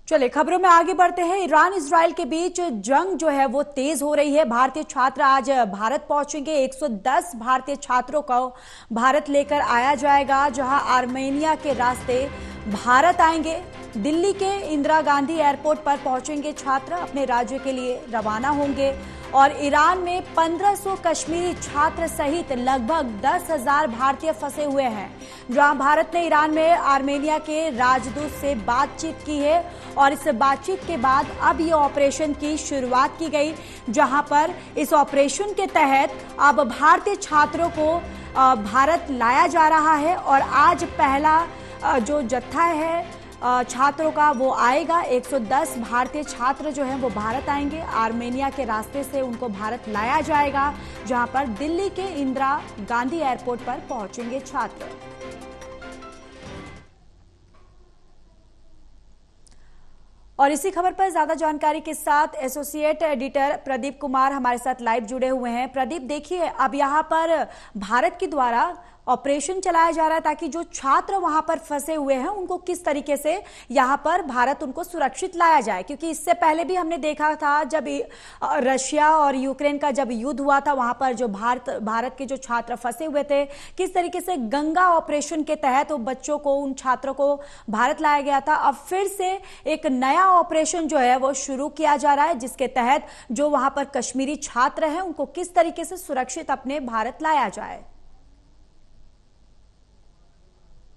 चलिए खबरों में आगे बढ़ते हैं। ईरान इजराइल के बीच जंग जो है वो तेज हो रही है। भारतीय छात्र आज भारत पहुंचेंगे। 110 भारतीय छात्रों को भारत लेकर आया जाएगा, जहां आर्मेनिया के रास्ते भारत आएंगे। दिल्ली के इंदिरा गांधी एयरपोर्ट पर पहुंचेंगे छात्र, अपने राज्य के लिए रवाना होंगे। और ईरान में 1500 कश्मीरी छात्र सहित लगभग 10,000 भारतीय फंसे हुए हैं, जहां भारत ने ईरान में आर्मेनिया के राजदूत से बातचीत की है। और इस बातचीत के बाद अब ये ऑपरेशन की शुरुआत की गई, जहां पर इस ऑपरेशन के तहत अब भारतीय छात्रों को भारत लाया जा रहा है। और आज पहला जो जत्था है छात्रों का वो आएगा। 110 भारतीय छात्र जो हैं वो भारत आएंगे। आर्मेनिया के रास्ते से उनको भारत लाया जाएगा, जहां पर दिल्ली के इंदिरा गांधी एयरपोर्ट पर पहुंचेंगे छात्र। और इसी खबर पर ज्यादा जानकारी के साथ एसोसिएट एडिटर प्रदीप कुमार हमारे साथ लाइव जुड़े हुए हैं। प्रदीप, देखिए अब यहाँ पर भारत के द्वारा ऑपरेशन चलाया जा रहा है ताकि जो छात्र वहां पर फंसे हुए हैं उनको किस तरीके से यहां पर भारत उनको सुरक्षित लाया जाए, क्योंकि इससे पहले भी हमने देखा था जब रशिया और यूक्रेन का जब युद्ध हुआ था, वहां पर जो भारत के जो छात्र फंसे हुए थे, किस तरीके से गंगा ऑपरेशन के तहत वो बच्चों को, उन छात्रों को भारत लाया गया था। अब फिर से एक नया ऑपरेशन जो है वो शुरू किया जा रहा है, जिसके तहत जो वहां पर कश्मीरी छात्र हैं उनको किस तरीके से सुरक्षित अपने भारत लाया जाए।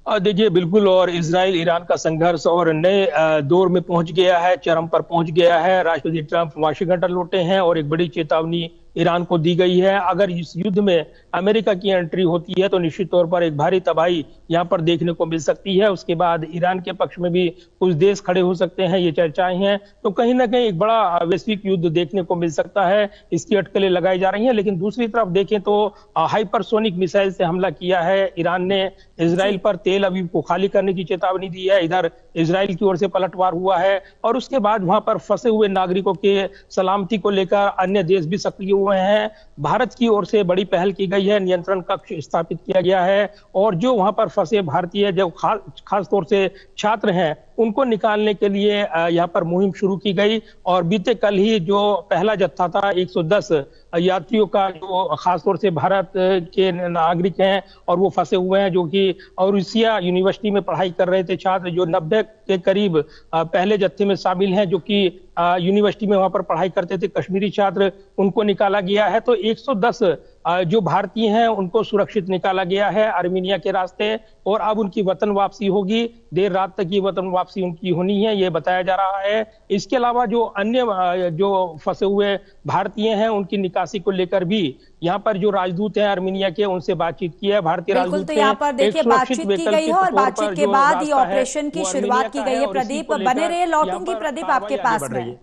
देखिए बिल्कुल, और इजराइल ईरान का संघर्ष और नए दौर में पहुंच गया है, चरम पर पहुंच गया है। राष्ट्रपति ट्रंप वाशिंगटन लौटे हैं और एक बड़ी चेतावनी ईरान को दी गई है। अगर इस युद्ध में अमेरिका की एंट्री होती है तो निश्चित तौर पर एक भारी तबाही यहां पर देखने को मिल सकती है। उसके बाद ईरान के पक्ष में भी कुछ देश खड़े हो सकते हैं, ये चर्चाएं हैं। तो कहीं ना कहीं एक बड़ा वैश्विक युद्ध देखने को मिल सकता है, इसकी अटकलें लगाई जा रही हैं। लेकिन दूसरी तरफ देखें तो हाइपरसोनिक मिसाइल से हमला किया है ईरान ने इजराइल पर। तेल अवीव को खाली करने की चेतावनी दी है, इधर इजराइल की ओर से पलटवार हुआ है। और उसके बाद वहां पर फंसे हुए नागरिकों के सलामती को लेकर अन्य देश भी सक्रिय हुए हैं। भारत की ओर से बड़ी पहल की गई है, नियंत्रण कक्ष स्थापित किया गया है। और जो वहां पर फंसे भारतीय जो खास तौर से छात्र हैं उनको निकालने के लिए यहाँ पर मुहिम शुरू की गई। और बीते कल ही जो पहला जत्था था 110 यात्रियों का, जो खासतौर से भारत के नागरिक हैं और वो फंसे हुए हैं, जो कि रूसिया यूनिवर्सिटी में पढ़ाई कर रहे थे छात्र, जो 90 के करीब पहले जत्थे में शामिल हैं, जो कि यूनिवर्सिटी में वहां पर पढ़ाई करते थे कश्मीरी छात्र, उनको निकाला गया है। तो 110 जो भारतीय हैं उनको सुरक्षित निकाला गया है आर्मेनिया के रास्ते, और अब उनकी वतन वापसी होगी। देर रात तक ये वतन वापसी उनकी होनी है, ये बताया जा रहा है। इसके अलावा जो अन्य जो फंसे हुए भारतीय हैं उनकी निकासी को लेकर भी यहाँ पर जो राजदूत हैं आर्मेनिया के, उनसे बातचीत की है भारतीय राजदूत। तो यहाँ पर देखिए बातचीत की गई है और बातचीत के बाद ये ऑपरेशन की शुरुआत की गई है। प्रदीप बने रहिए, लौटूंगी प्रदीप आपके पास में।